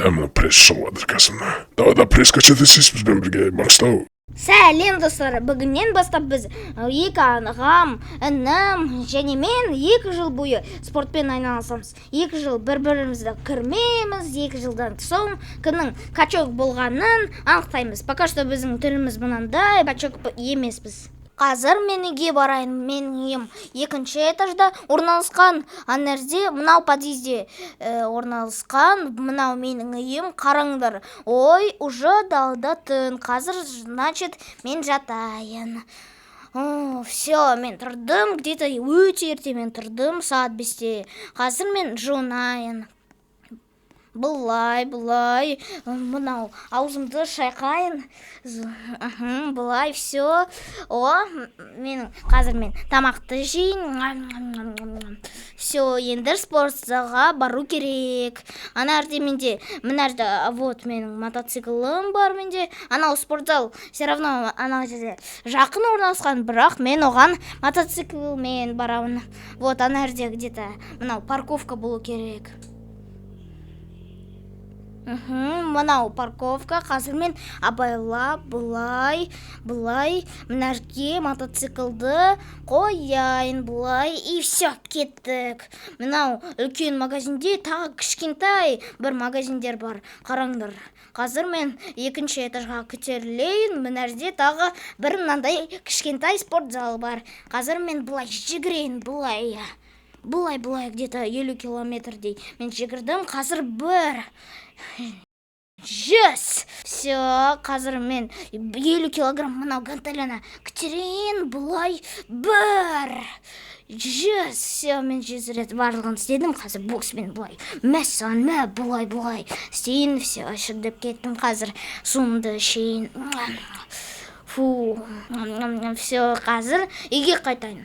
Мына пресс шығып жатыр қасымда. Давай прессқа жетесіз бізбен бірге Маңғыстау. Сәлем достар, бүгіннен бастап біз екі ағам, інім және мен 2 жыл бойы спортпен айналысамыз. 2 жыл бір-бірімізді кірмейміз, 2 жылдан соң кімнің качок болғанын анықтаймыз. Пока что біздің түріміз мынандай, качок емеспіз. Қазір мен үйге барайын. Менің үйім 2-ші этажда орналасқан. Анерде мынау подъезде орналасқан. Мынау менің үйім, қараңдар. Ой, уже далда түн. Қазір, значит, мен жатайын. Все, мен тұрдым, где-то өте ерте мен тұрдым, сағат 5-те. Қазір мен жуынайын. Былай, мынау аузымды шайқайын. Былай, все. Қазір мен тамақты жейін. Все, енді спортзалға бару керек. Ана жерде менде, мына жерде, вот менің мотоциклым бар менде. Анау спортзал, все равно ана жерде жақын орналасқан, бірақ мен оған мотоциклмен барамын. Вот ана жерде где-то мынау парковка болу керек. Мынау парковка. Қазір мен абайлап, былай, мына жерге мотоциклды қояйын, былай, и все, кеттік. Мынау үлкен магазинде тағы кішкентай бір магазиндер бар. Қараңдар. Қазір мен 2-ші этажға көтерілейін. Мына жерде тағы бір мынандай кішкентай спортзал бар. Қазір мен былай жүгірейін, былай, где-то 50 километрдей мен жүгірдім. Қазір бір Жес! Все, қазір мен 50 килограмм мынау гантеляны көтерейін, былай, бір. Жес! Все, мен 100 рет барлығын істедім. Қазір бокспен былай, мәссаған, былай. Істейін, все, шырдып кеттім. Қазір суымды ішейін. Фу, все, қазір үйге қайтайын.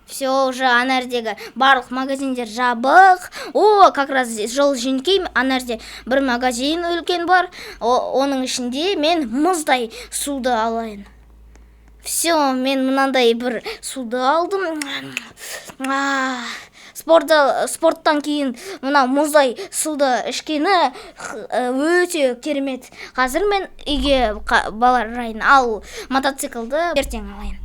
Все, уже ана жердегі барлық магазиндер жабық. Как раз жол жөнекей, ана жерде бір магазин үлкен бар. Оның ішінде мен мұздай суды алайын. Все, мен мынандай бір суды алдым. Спорттан кейін мына мұздай суды ішкені өте керемет. Қазір мен үйге барайын, ал мотоциклды ертең алайын.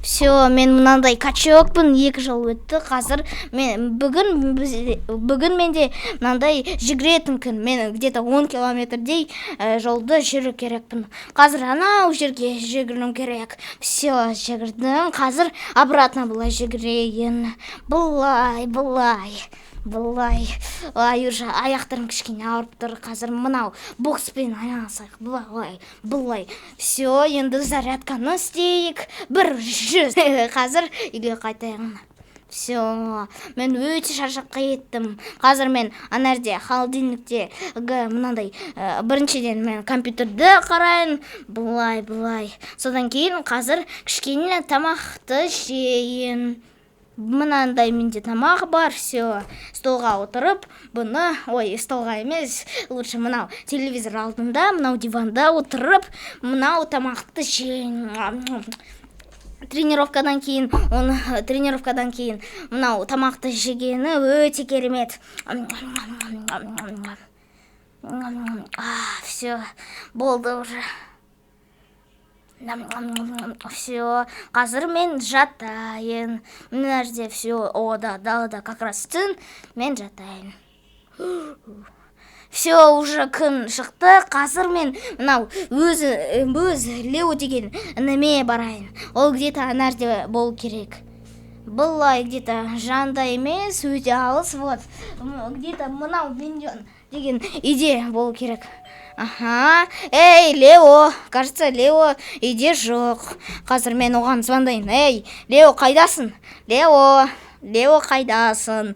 Все, мен мынандай качокпын, 2 жыл өтті. Қазір бүгін менде мынандай жүгіретін күн. Мен где-то 10 километрдей жолды жүру керекпін. Қазір анау жерге жүгірім керек. Все, жүгірдім. Қазір обратно былай жүгірейін. Былай. Уже аяқтарым кішкене ауырып тұр. Қазір мынау бокспен айналысайық. Былай. Все, енді зарядканы істейік. 100. Қазір үйге қайтайын. Все, мен өте шаршап кеттім. Қазір мен ана жерде холодильникте мынандай біріншіден мен компьютерді қарайын. Былай. Содан кейін қазір кішкене тамақты жейін. Мынандай менде тамақ бар. Все, столға отырып, столға емес, лучше мынау телевизор алдында, мынау диванда отырып, мынау тамақты жейін. Тренировкадан кейін мынау тамақты жегені өте керемет. Все, болды уже. Все, қазір мен жатайын. Мына жерде все, далада как раз түн, мен жатайын. Все, уже күн шықты. Қазір мен мынау өз Лео деген ініме барайын. Ол где-то ана жерде болу керек. Былай где-то жанда емес, өте алыс, вот. Где-то мынау Миньон деген үйде болу керек. Эй, Лео, кажется, Лео үйде жоқ. Қазір мен оған звондайын. Эй, Лео, қайдасың? Лео қайдасың?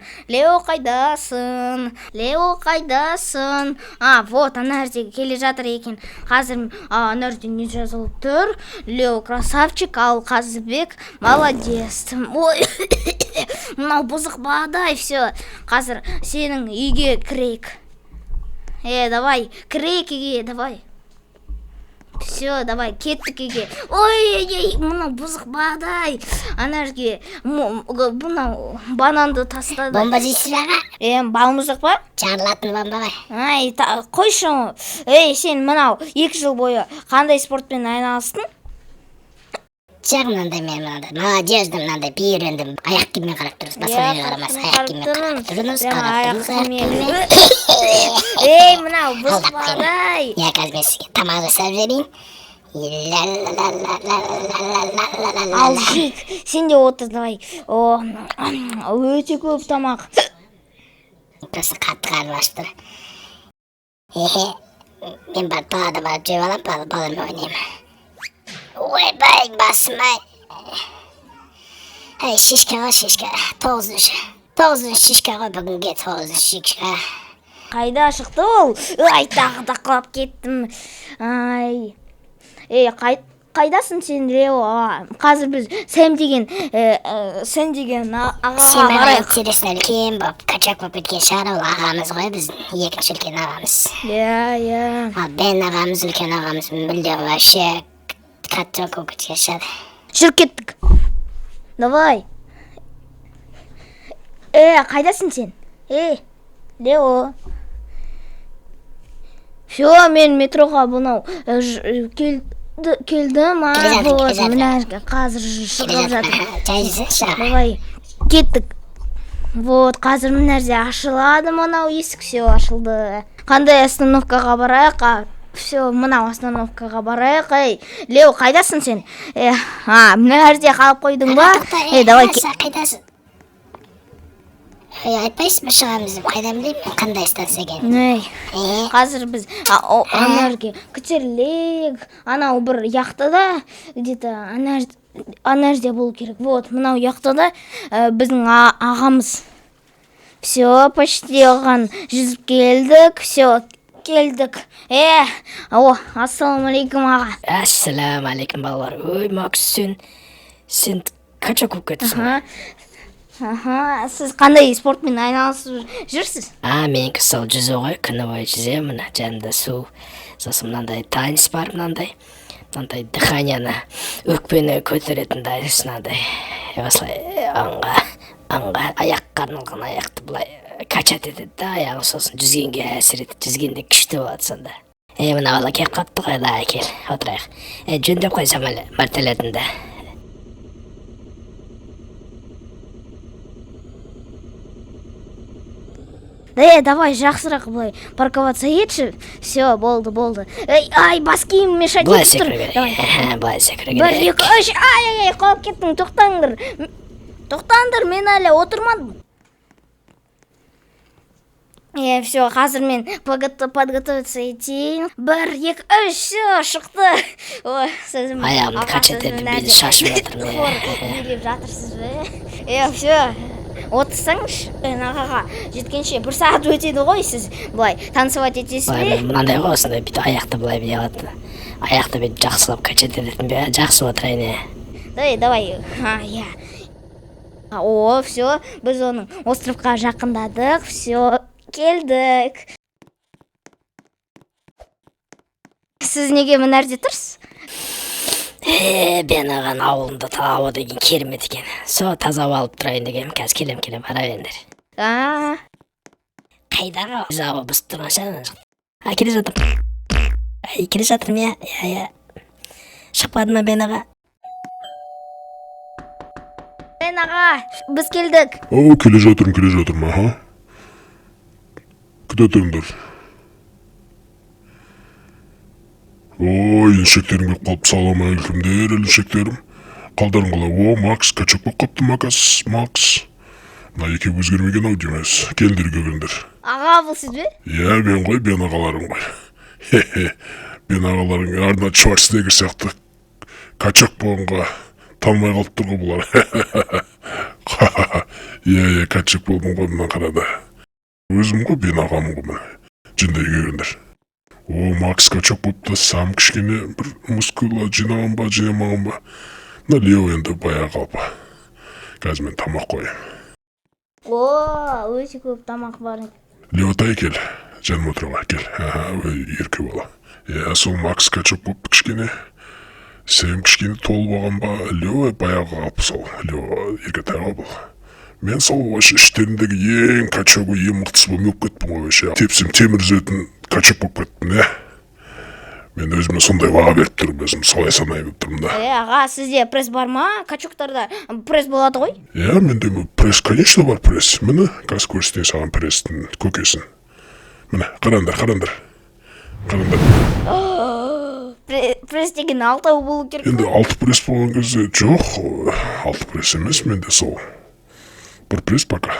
Вот, ана жерде келе жатыр екен. Қазір ана жерде не жазылып тұр? Лео красавчик, ал Қазыбек молодец. Ой, мынау бұзық бадай, все. Қазір сенің үйге кірейік. Давай, кірейік үйге, давай. Все, давай кеттік үйге. Ой, мына бұзық бағдай. Ана жерге мына бананды тастады. Бомба жейсіз аға? Балымыз жоқ па? Жарылатын бомба бар. Ай, қойшы. Сен мынау 2 жыл бойы қандай спортпен айналыстың? Жағымнан мен мынандай молодежді мынандай би үйрендім. Аяқ киіммен қарап тұрыңыз, басқаға қарамас. Аяқ киіммен қарап тұрыңыз, қарап тұрыңыз. Мынау бұзық бағдай. Я қазір мен сізге тамақ жасап жіберейін. Ал жейк, сен де отыр, давай. Өте көп тамақ. Просто қатты қарным ашып тұр. Мен барып балада барып жеп алам, баламмен ойнаймын. Ойбай, басым-ай. Ай, шишка ғой, шишка. 9-шы шишка ғой, бүгінге 9-шы шишка. Қайда шықты ол? Ай, тағы да құлап кеттім. Ай. Қайдасың сен, Лео? Қазір біз сен деген ағаға Сен маған барайық. интересно үлкен болып, качак болып кеткен шығар, ол ағамыз ғой, біз екінші үлкен ағамыз. Ал бен ағамыз, үлкен ағамыз, мүлде вообще качак болып кеткен шығар. Жүріп кеттік. Давай. Қайдасың сен? Лео. Все, мен метроға бұнау келдім, мына қазір шығып жатыр. Давай, кеттік. Қазір мына жерде ашылады, мынау есік, все ашылды. Қандай остановкаға барайық? Все, мынау остановкаға барайық. Лео, қайдасың сен? Мына жерде қалып қойдың ба? Давай, қайдасың? Айтпайсыз бір шығамыз деп, қайдан білеймін, қандай станция екен. Қазір біз ана жерге көтерілейік. Анау бір яқтада, где-то ана жерде болу керек. Мынау яқтада біздің ағамыз. Все, почти оған жүзіп келдік. Все, келдік. Ассаламалейкум аға. Ассаламалейкум балалар. Ой, Макс, сен качак болып кетсің. Сіз қандай спортпен айналысып жүрсіз? Менікі сол жүзу ғой, күні бойы жүземін, жанымда су. Сосын мынандай теннис бар, мынандай дыханияны, өкпені көтеретін дайрыс, мынандай. Осылай аңға аяққа арналған аяқты былай качат етеді да, аяғы сосын жүзгенге әсер етеді, жүзгенде күшті болады сонда. Мына бала келіп қапты ғой, да, кел, отырайық. Жөндеп қойсам әлі мәртелетінді. Давай, жақсырақ былай парковаться етші. Все, болды. Ай, бас киім мешать етіп тұр. Былай секіру керек. 1, 2, 3, ай, қалып кеттің, тоқтаңдар, мен әлі отырмадым. Все, қазір мен подготовиться етейін. 1, 2, 3, все, шықты. Аяғымды качат етіп, бейді шашып жатыр. Неге жатырсыз бе? Все. Отырсаңыз, ағаға жеткенше 1 сағат өтеді ғой, сіз былай танцевать етесіз бе? Мынандай ғой, осындай бүйтіп аяқты былай бей алады. Аяқты бүйтіп жақсылап качат ететін бе, жақсы отырайын. Давай. Все, біз оның островқа жақындадық, все, келдік. Сіз неге мына жерде тұрсыз? Бен аған ауылында талауы деген керемет екен. Со таза алып тұрайын деген, қазір келем ара бендер. Қайдағы зауы бұзып тұрған шағын. Келе жатырмын. Келе жатырмын, шықпады ма Бен аға? Бен аға, біз келдік. Келе жатырмын, Күте тұрыңдар. Ой, иншектерім көп қалып, салам әлкімдер, әліншектерім. Қалдарың қалай, Макс, качок болып қапты, Макс. Мына еке өзгермеген ау демес, келдер көгендер. Аға бұл сіз бе? Бен ғой, Бен ағаларың ғой. Бен ағаларың Арнольд Шварценеггер сияқты качок болғанға танымай қалып тұр ғой бұлар. Качок болдым ғой мұнан қарада. Өзім ғой, Бен ағамын ғой мұны, жындай көгендер. Макс качок болыпты, сам кішкене бір мускула жинаған ба, жинамаған ба. Мына Лео енді бая қалпы. Қазір мен тамақ қойым. Өте көп тамақ бар. Лео, тай кел. жаныма отыруға кел. Ерке бала. Сол Макс качок болып кішкене. Сен кішкене толып алған ба, лё баяғы қалып сол, лё ерке тайға бұл. Мен сол вообще іштеріндегі ең качогы, ең мықтысы болып кеттім ғой вообще. Тепсем темір үзетін качок болып кеттім, Мен өзіме сондай баға беріп тұрмын, өзім солай санай беріп тұрмын да. Аға, сізде пресс бар ма? Качоктарда пресс болады ғой? Менде пресс, конечно, бар пресс. Міне, қазір көрсетейін саған пресстің көкесін. Міне, қараңдар. Пресс деген 6 болу керек. Енді 6 пресс болған кезде жоқ, 6 пресс емес, менде сол. Бір пресс пока.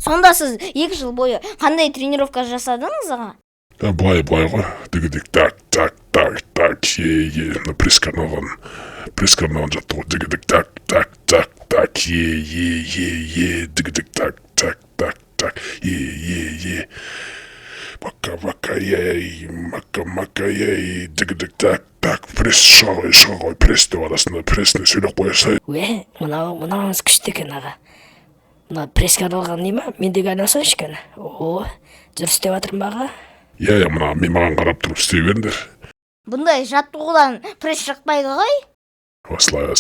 Сонда сіз 2 жыл бойы қандай тренировка жасадыңыз аға? Былай ғой, дегідек, так, пресске арналған жаттығу, дегідек, так, дегідек, так, мака, дегідек, так, пресс шыға ғой, пресс деп арасында, прессіне сөйлеп қойса. Мынауыңыз күшті екен аға. Мына пресске арналған не ма? Мен де айналсайшы екен. Жүріс істеп жатырмын ба аға? Маған қарап тұрып істей беріңдер. Бұндай жаттығудан пресс шықпайды ғой? Осылай.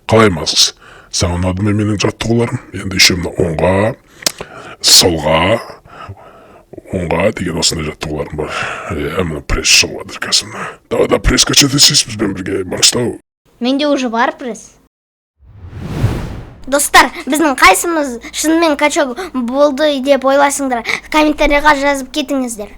Қалай мазғыз? Саған ұнады ма менің жаттығуларым? Енді еще мына оңға, солға, оңға деген осындай жаттығуларым бар. Мына пресс шығып жатыр кәсімді. Давай пресс качать етсіз бізбен бірге, Макстау. Менде уже бар пресс. Достар, біздің қайсымыз шынымен качок болды деп ойлайсыңдар? Комментарийға жазып кетіңіздер.